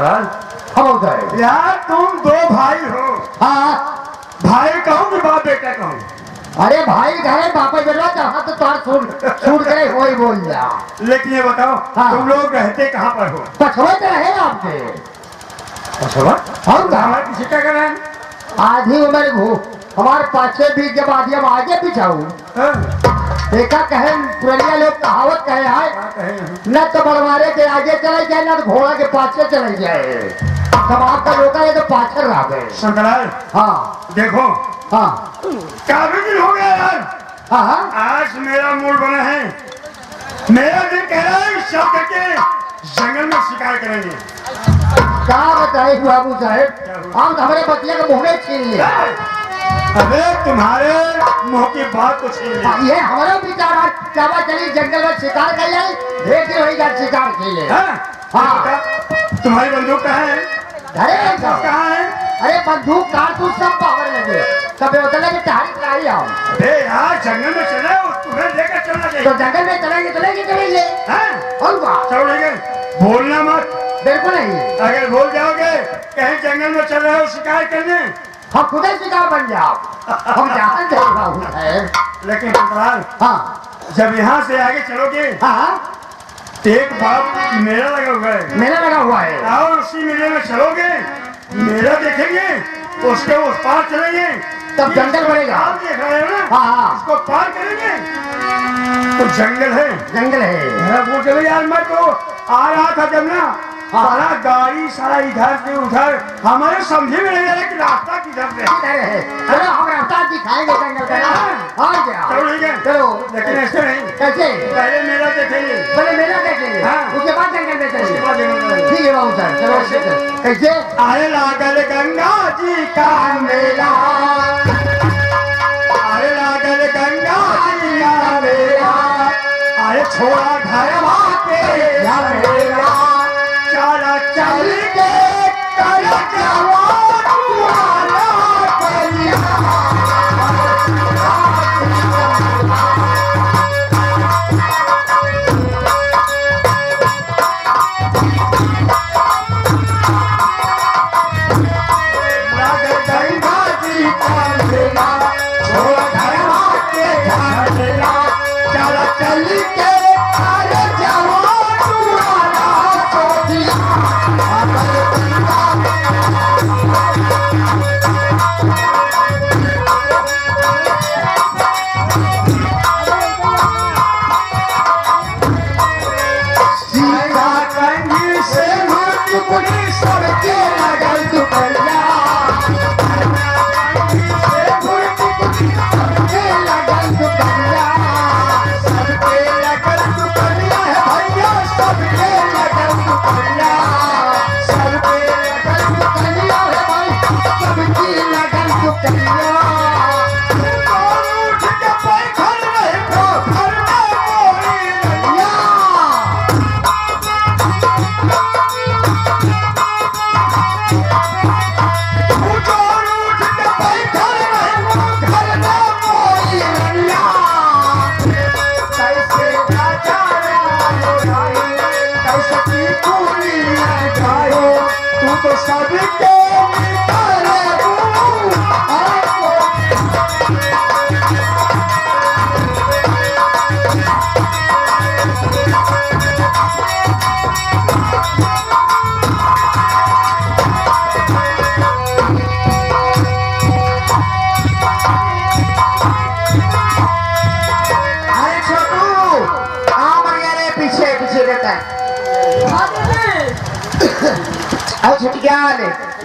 संतराल हम गए यार तुम दो भाई हो। हाँ भाई कहूँ कि बाप बेटा कहूँ? अरे भाई घरे पापा बेटा जहाँ तो तार छूट गए वही बोल जा। लेकिन ये बताओ हाँ। तुम लोग रहते कहाँ पर हो? पछुआ तो रहे आपके पछुआ हम हमारे किसी का करना है? आधी उम्र घू हमारे पाछे बीच जब आधी हम आगे पिछाऊ देखा कहे पुरनिया लोग कहावत कहे है न तो बड़वारे के आगे चले जाए न तो घोड़ा के पाछे चले जाए। तब आपका रोका है तो पाछे रह गए। संतराल हाँ देखो हाँ काफी दिन हो गया यार। हाँ हाँ आज मेरा मूड बना है। मेरा दिल कह रहा है सब करके जंगल में शिकार करेंगे। क्या बताए बाबू साहेब हम हमारे बतिया के मुँह में छीन लिया। अबे तुम्हारे मुंह की बात तो छीन ली। ये हमारा विचार आज चावा चली जंगल में शिकार कर जाए देख रही जा शिकार के लिए। हाँ तुम्हारी बंदूक कहाँ है? अरे कहाँ है? अरे बंदूक कारतूस सब पावर लगे सब होटल की तैयारी कराई आओ। अरे यार जंगल में चले तुम्हें लेकर चलना चाहिए। तो जंगल में चलेंगे और चलेंगे। बोलना मत। बिल्कुल नहीं। अगर भूल जाओगे कहीं जंगल में चल रहे हो शिकार करने हम खुद ही शिकार बन जाओ हम जानते हैं। लेकिन संतराल हाँ जब यहाँ से आगे चलोगे हाँ एक बाप मेला लगा हुआ है। मेला लगा हुआ है और उसी मेले में चलोगे मेला देखेंगे उसके उस पार चलेंगे तब जंगल बनेगा। आप देख रहे हो ना? हाँ उसको पार करेंगे तो जंगल है। जंगल है। वो चलो यार मैं तो आ रहा था जब ना सारा गाड़ी सारा इधर से उधर हमारे समझे में नहीं आ रहा कि रास्ता किधर से है। चलो हम रास्ता दिखाएंगे जंगल का। और क्या चलो ठीक है। चलो लेकिन ऐसे नहीं कैसे पहले मेला देखेंगे। पहले मेला देखेंगे हाँ। उसके बाद जंगल में चलेंगे। उसके बाद जंगल में। ठीक है बाबू सर चलो कैसे आए लागल गंगा जी का मेला। आए लागल गंगा जी का मेला। आए छोड़ा घर भाके मेला। चला चल के कर जवान वाला कलिया।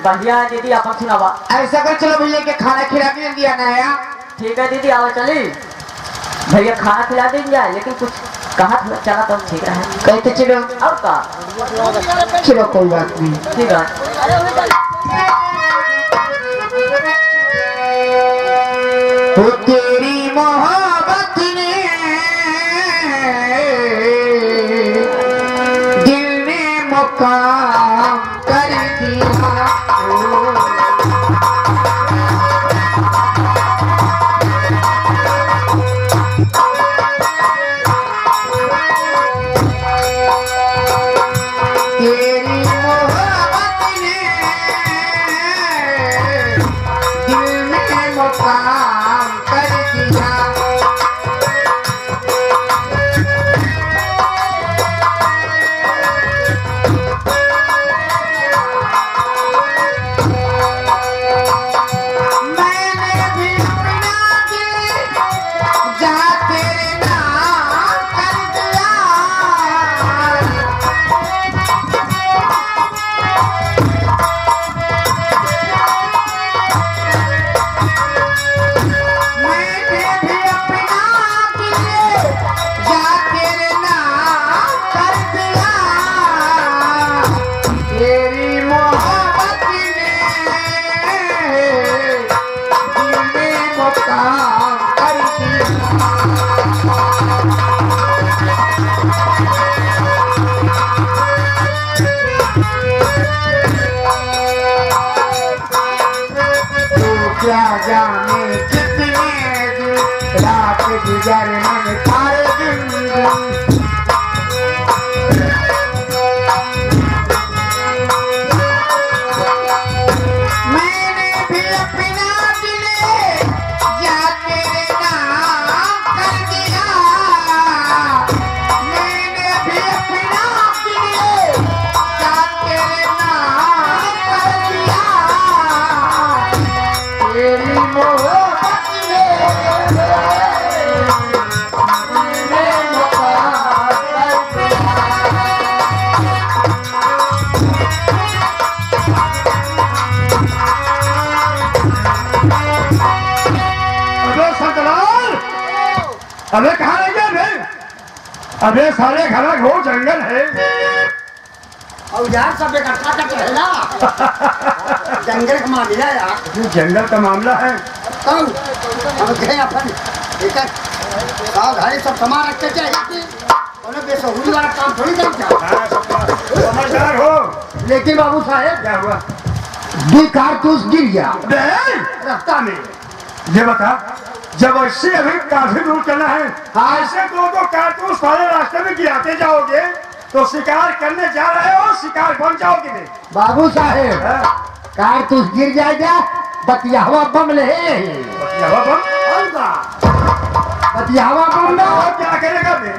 बढ़िया दीदी आप सुनावा। ऐसा कर चलो भैया के खाना खिला के दिया नया। ठीक है दीदी आओ चली भैया खाना खिला देंगे लेकिन कुछ कहाँ चला तो ठीक है कहते चलो और का चलो कोई बात नहीं ठीक है। तो तेरी मोहब्बत ने दिल में मुकाम कर दिया। तेरी मोहब्बत क्या जाने कितने दिन रात गुजर मन सारे दिन अबे कहाँ रह गया बे? अबे सारे घना घोर जंगल है और यार सब इकट्ठा करके है ना जंगल का मामला यार ये जंगल का मामला है अब गए अपन एक सावधानी सब सामान रखते चाहिए उन्हें बेसहुरी वाला काम थोड़ी करता समझदार हो। लेकिन बाबू साहेब क्या हुआ? 2 कारतूस गिर गया बे रास्ता में। ये बता, जब ऐसे अभी काफी दूर चलना है, हाँ। ऐसे 2-2 कारतूस सारे रास्ते में गिराते जाओगे तो शिकार करने जा रहे हो, शिकार बन जाओगे बे। बाबू साहेब कारतूस गिर जाएगा बतियावा बम ले बतियावा बम? बतियावा बम ना और क्या करेगा बे?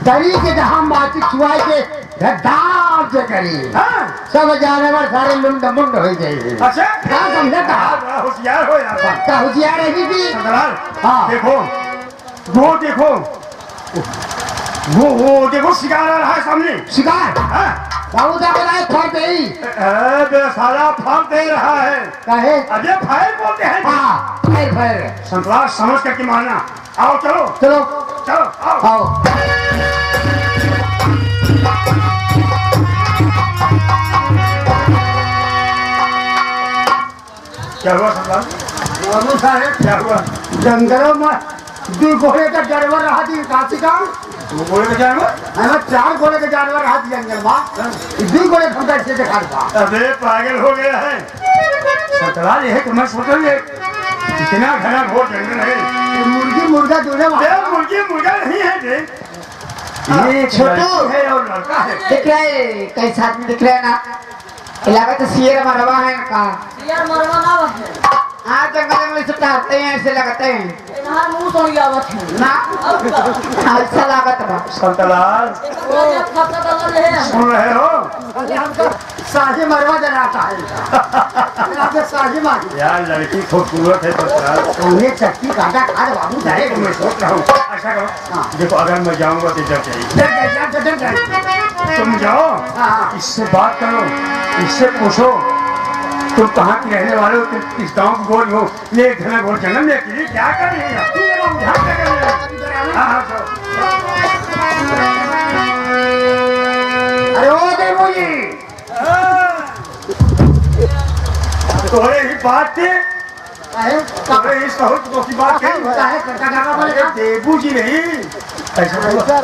दरी के जहाँ माटी छुआई के धड़ाम से करी हाँ? सब जानवर सारे लुंड मुंड हो जाए। अच्छा क्या समझा था? बड़ा होशियार हो यार। पक्का होशियार है भी सरदार, हाँ। देखो देखो वो देखो शिकार आ रहा है सामने। शिकार हाँ? बाबू साहब बनाए फर दे बे साला फल दे रहा है। कहे अबे फायर बोलते हैं। हाँ फर संतरा समझ करके मारना। आओ चलो चलो चलो आओ। आओ क्या हुआ सरदार? बाबू साहेब क्या हुआ? जंगलों में 2 घोड़े का जानवर रहा थी काशी का वो बोले तो क्या हुआ? हमें 4 घोड़े के जानवर रहा थी जंगल में 2 घोड़े खंडर से देखा था। अबे पागल हो गया है सरदार। यह तुम्हें सोचो ये इतना घना घोर जंगल है। मुर्गी मुर्गा दोनों बे मुर्गी मुर्गा नहीं है बे। ये छोटू है और लड़का है। दिख रहा है कैसा आदमी दिख रहा है ना? इलाका तो शेर मरवा है का यार मरवा ना है। हाँ जंगल में सब टहलते हैं ऐसे लगते हैं इधर मुंह तो नहीं आवत है ना अब का अच्छा लागत बा सरदार ये खाता डाला है सुन रहे हो? शाही मरवा जलाता है शाही मारी यार लड़की खूबसूरत है सरदार। उन्हें चट्टी काटा खा बाबू नहीं साहेब तो मैं सोच रहा हूँ ऐसा करो। हाँ। देखो अगर मैं जाऊंगा तो डर जाएगी। तुम जाओ हाँ। इससे बात करो, इससे पूछो तुम कहाँ की रहने वाले हो, तुम किस गांव की गोरी हो, ये घना घोर जंगल में अकेले क्या कर रही है? यहाँ क्या कर रही है? हाँ हाँ चलो। अरे ओ देवो जी तोरे ही बात थे, तोरे ही सहूत की बात कही। देबू जी नहीं ऐसा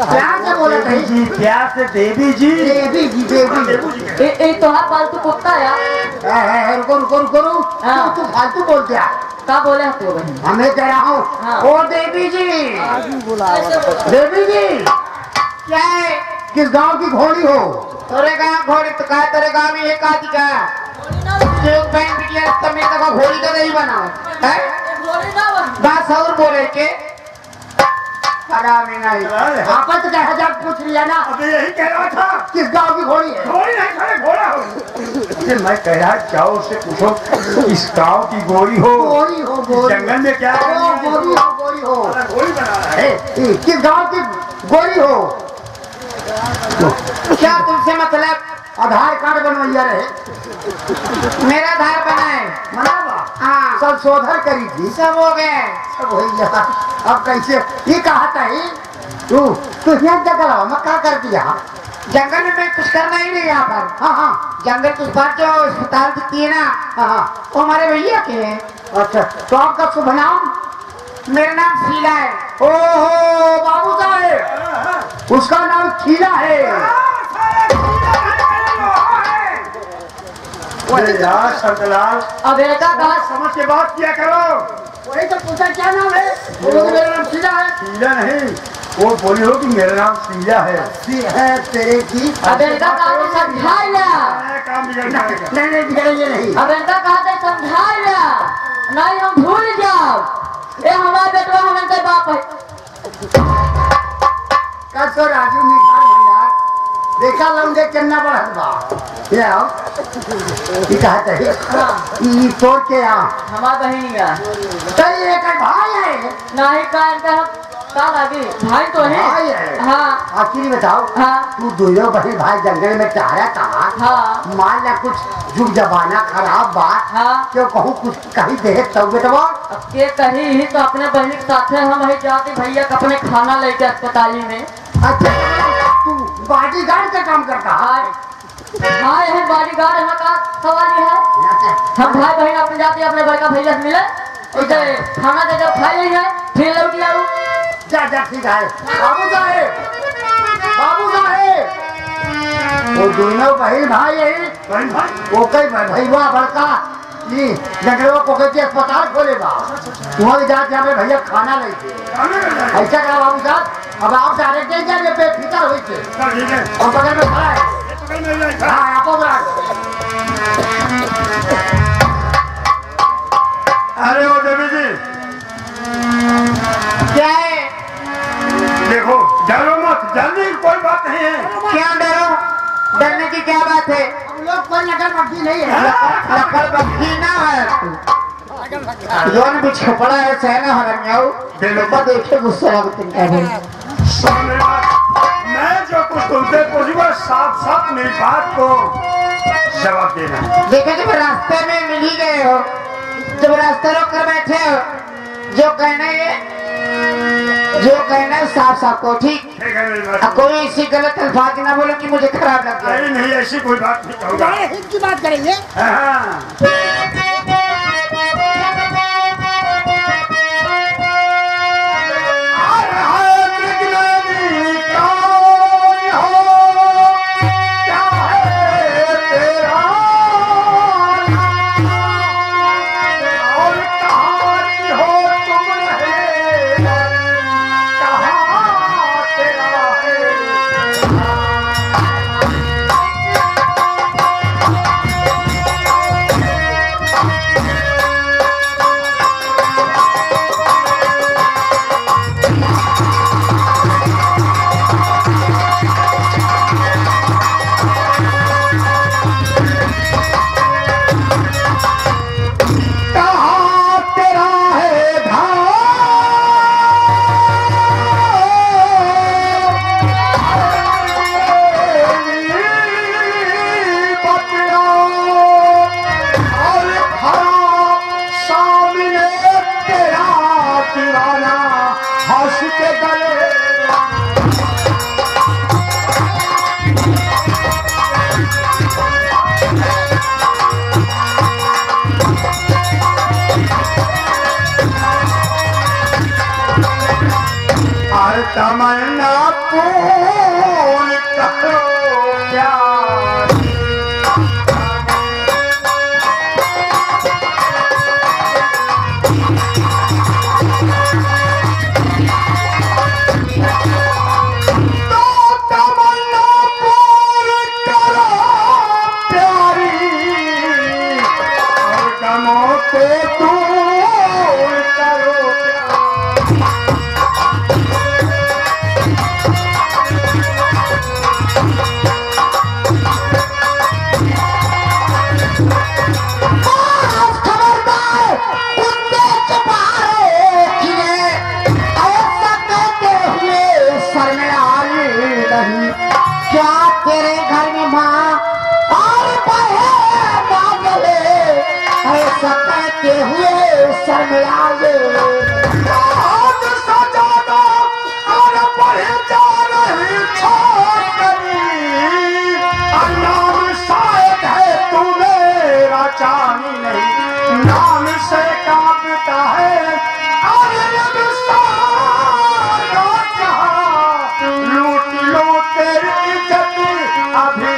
प्यार से बोले देवी जी, प्यार से देवी जी। देवी जी देवी देबू जी ए तो हाथ पालतू कुत्ता यार रुको रुको रुको रुको हाँ। तू फालतू बोलते हैं का बोले हैं तू बहन हमें कह रहा हूँ हाँ। ओ देवी जी देवी जी क्या है? किस गांव की घोड़ी हो? तोरे गाँव घोड़ी तो कहा तेरे गाँव में एक आदि का जो बहन बिटिया तमें तो घोड़ी तो नहीं बनाओ है? घोड़ी ना बन बात और बोले के आराम नहीं आपस का हजार पूछ लिया ना अब यही कह रहा था। किस गांव की घोड़ी है? घोड़ी नहीं खड़े घोड़ा हो। अरे मैं कह रहा जाओ उससे पूछो इस गांव की गोरी हो, गोरी हो गोरी जंगल में क्या कर रही है? गोरी हो गोरी हो गोरी बना रहा है। किस गांव की गोरी हो? क्या तुमसे मतलब? आधार कार्ड बनवैया रहे मेरा आधार बनाए मनावा हाँ सब शोधर करी थी सब हो गए। सब हो गया। अब कैसे ये कहा था ही तू यहाँ जगह मैं क्या कर दिया? जंगल में मैं कुछ करना ही नहीं यहाँ पर। हाँ हाँ जंगल के पास जो अस्पताल दिखती है ना हाँ हाँ वो हमारे भैया के है। अच्छा तो आपका शुभ नाम? मेरा नाम शीला है। ओहो बाबू साहेब उसका नाम खीला है। अरे यार शंकरलाल, अब बेटा कहा समझ के बात किया करो। वही तो पूछा क्या नाम है? बोलो कि मेरा नाम शीला है। शीला नहीं, वो बोली हो कि मेरा नाम शीला है। सी है तेरे की। अब बेटा कहा तो समझा लिया। काम बिगड़ जाएगा। नहीं बिगड़ेंगे नहीं। अब बेटा कहा तो समझा लिया, नहीं हम भूल जाओ। ये हमारा बेटवा हमारे बाप है। कसो राजू मिठार भंडार देखा लौंगे कितना बढ़त बा। ये आओ ये कहते हैं ये तोड़ के आ हमारा बहन या कई एक भाई है। नहीं का इनका हम का लगी भाई तो भाई है। है। हाँ आखिर बताओ हाँ तू दोनों बहन भाई जंगल में चाह कहा हाँ मान ला कुछ जुग जमाना खराब बा हाँ। क्यों कहूँ कुछ कहीं दे तब बेटवा। अब के कही ही तो अपने बहन के साथ हम वही जाते भैया का अपने खाना लेके अस्पताली में। अच्छा तू बॉडीगार्ड का काम करता है। हाँ यही बॉडीगार्ड है का सवाल ये है। हम भाई बहन अपने जाते अपने बड़का भैया से मिले उसे खाना दे जब खा लेंगे फिर लौट जाओ। जा जा ठीक है बाबू साहेब बाबू साहेब वो दोनों बहन भाई है। बहन भाई, वो कई भैया बड़का ये जंगलों को कहते अस्पताल खोले बा वहाँ जाके हमें भैया खाना लेके खाने लग जाएगा। ऐसा कहा बाबू साहब अब आप डायरेक्ट नहीं जाइए पे फिकर हुई थे चल ठीक है, और बगल में खड़ा है। ये तो कहीं मिल जाएगा। हाँ आपको अरे ओ देवी जी, क्या है? देखो डरो मत, डरने की कोई बात नहीं है। क्या डरो? डरने की क्या बात है? हम लोग कोई नकल मक्खी नहीं है। लकड़ बख्शी ना है जोन भी छपड़ा है सहना हरमियाऊ बेलोपा देखे गुस्सा लगते हैं। सुनो मेरी बात, मैं जो कुछ तुमसे पूछूंगा साफ साफ मेरी बात को जवाब देना। देखो जब रास्ते में मिल ही गए हो, जब रास्ते रोक कर बैठे हो, जो कहना है साफ साफ को ठीक। ठीक है मेरी बात। अब कोई ऐसी गलत अल्फाज ना बोलो कि मुझे खराब लग जाए। नहीं नहीं, ऐसी कोई बात नहीं कहूँगा। हित की बात करेंगे। हाँ। तमन्ना पूर्ण करो प्यार। तो तमन्ना पूर्ण करो प्यारी, और गमों को दूर करो प्यार। क्या तेरे घर में माँ और बादले ऐसा कहते हुए शर्मिलाए सजाना और बढ़ जा रही छोकरी, नाम शायद है तू मेरा चांदी नहीं, नाम से कांपता है और रब सारा जहां, लूट लो तेरी इज्जत अभी।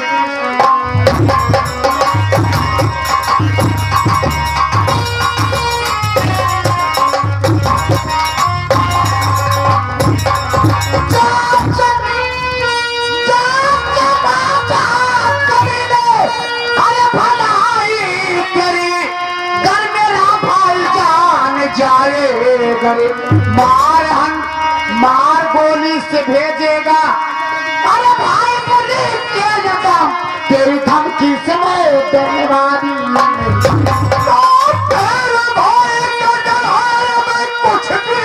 करे मार गोली से भेजेगा। अरे भाई पुलिस के जगह तेरी धमकी से मैं देने वाली कुछ भी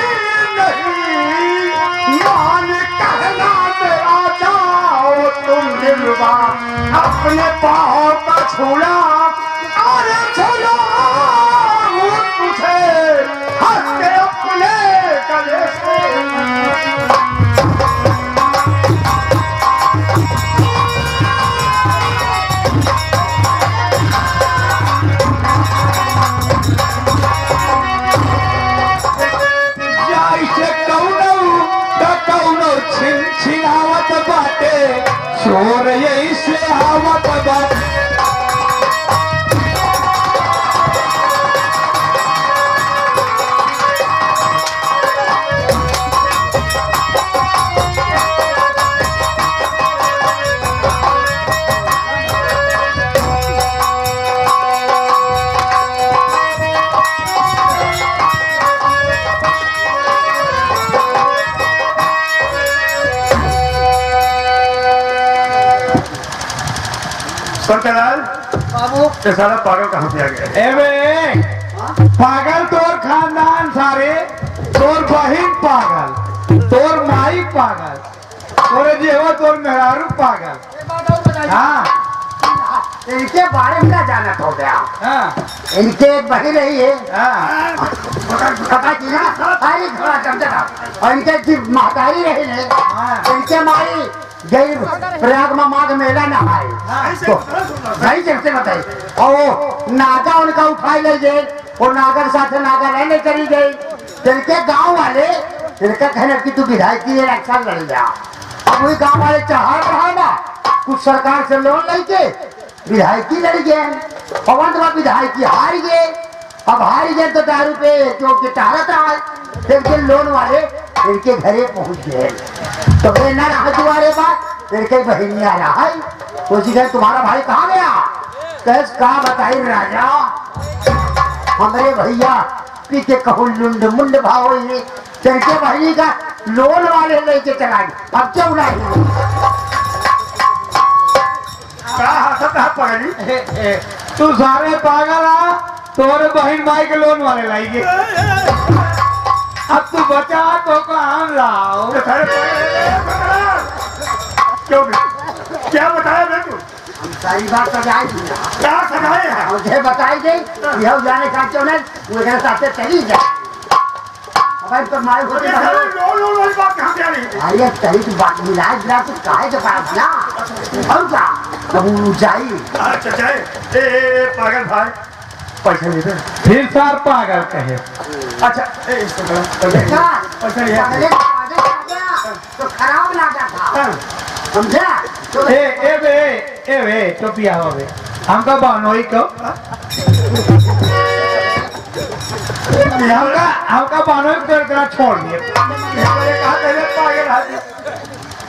नहीं मान कहना मेरा जाओ तुम दिलवा अपने पाँव का छूला और छूला तुझे हंस के अपने गले से। छिनावत बाटे शोर यही से आवत बाटे। संतलाल बाबू ये सारा पागल कहाँ से आ गया? पागल तोर खानदान सारे, तोर बहिन पागल, तोर माई पागल, तोरे जेवा तोर मेहरारू पागल। हाँ इनके बारे में क्या जाना हो गया? हाँ इनके एक बहिन रही है हाँ पता की ना, अरे थोड़ा समझा और इनके की महतारी रही है। इनके माई गई प्रयाग में माघ मेला नहाए सही से बताई और वो नागा उनका उठाई ले गए और नागा के साथ नागा रहने चली गई। इनके गांव वाले इनका कहना कि तू विधायक की इलेक्शन लड़ जा। अब वही गांव वाले चाहत रहा ना कुछ सरकार से लोन लेके विधायकी लड़ गए और अंत में विधायकी हार गए। अब हार गए तो दारू पे क्योंकि टारत रहा इनके लोन वाले इनके घरे पहुंच गए तो वे न रहा तुम्हारे बात इनके बहन आ रहा है उसी घर तुम्हारा भाई कहाँ गया? कैस कहा बताई राजा हमारे भैया पी के कहू लुंड मुंड भाव इनके बहनी का लोन वाले लेके चला गए। अब क्यों नहीं पगड़ी तू सारे पागल आ, तोरे बहन भाई के लोन वाले लाएंगे। अब तू बचा तो हम लाओ। क्यों क्या बताया मैं तू? सारी बात सजाई क्या सजाए है? मुझे बताई गई यह जाने का क्यों नहीं मुझे साथ चली जाए। अब तो माई होते बात कहाँ से आ रही है? अरे तेरी की बात मिला गिरा तो काहे के पास ना हम क्या तब ऊंचाई अच्छा चाहे पागल भाई पैसा ले दे फिर सार पागल कहे। अच्छा पैसा लिया तो खराब लगा था समझा तो ए बे टोपिया हो बे हमका बनोई को हमका बनोई कर छोड़ दिए।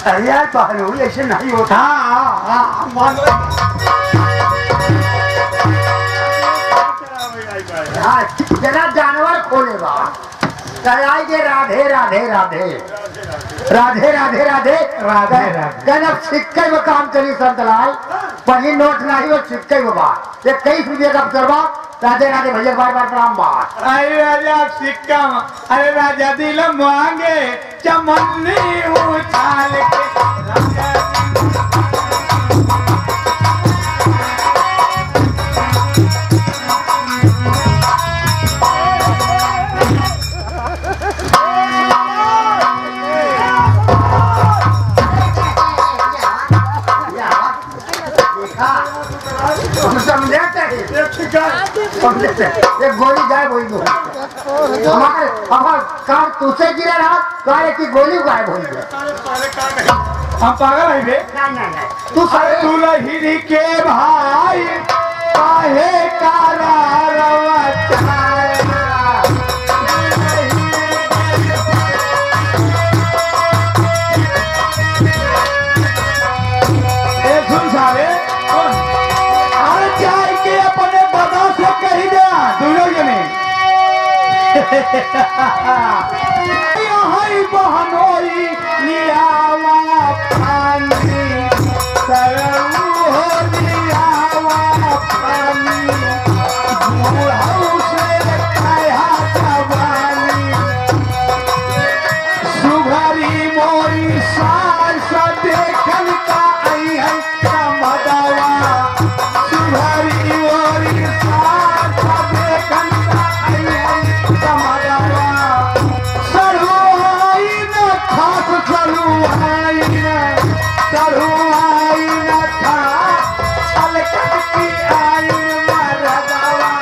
अरे यार पागल ऐसे नहीं होता। हाँ जरा जानवर खोलेगा कराएंगे राधे राधे राधे राधे राधे राधे राधे कहना सिक्के में काम चली संतलाल पहली नोट नहीं वो सिक्के में बात ये 21 रुपये का करवा राधे राधे भैया बार बार प्रणाम बात। अरे राजा सिक्का अरे राजा दिल मांगे चमन्नी उछाल के एक गोली गायब हुई हमारे कार तुझसे गिरा रहा कार की गोली गायब हुई है। हम पागल है बे नहीं तू सारे दुल्हन के भाई काहे कारा रवा सुघरी मोरी सास देखन का आई है कमदवा सुघरी मोरी सास देखन का आई है कमदवा सरुआई न खास सरुआई न खास अलकट की आई मरदवा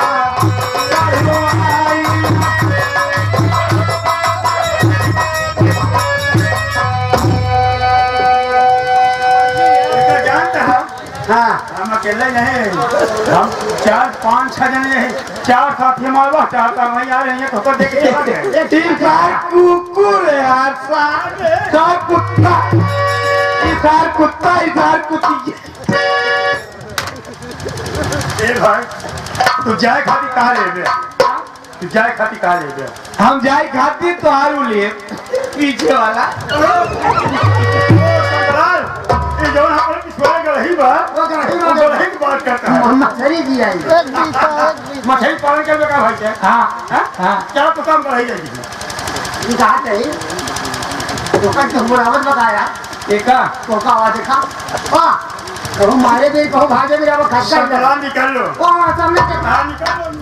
सरुआई हाँ हम अकेले नहीं हम 4-5-6 जने नहीं 4 साथी हमारे पास 4 का वहीं आ रही है तो देख के चला गए इसार कुकुर यार इसार कुत्ता इसार कुत्ता इसार कुत्ती ए भाई तू जाए खाती कहाँ ले गया तू जाए खाती कहाँ ले गया हम जाए खाती तो हारू लिए पीछे वाला ये जो हमारे पिछवाड़े का रही बात वो गलही की बात करता है मछली भी आई मछली पालन के का भाई क्या हाँ क्या तो काम कर रही है कहा नहीं तो कल तुम बराबर बताया एका तो का आवाज देखा वाह कहूँ मारे भी कहूँ भागे भी रहो खस्ता निकाल लो ओ सामने निकाल लो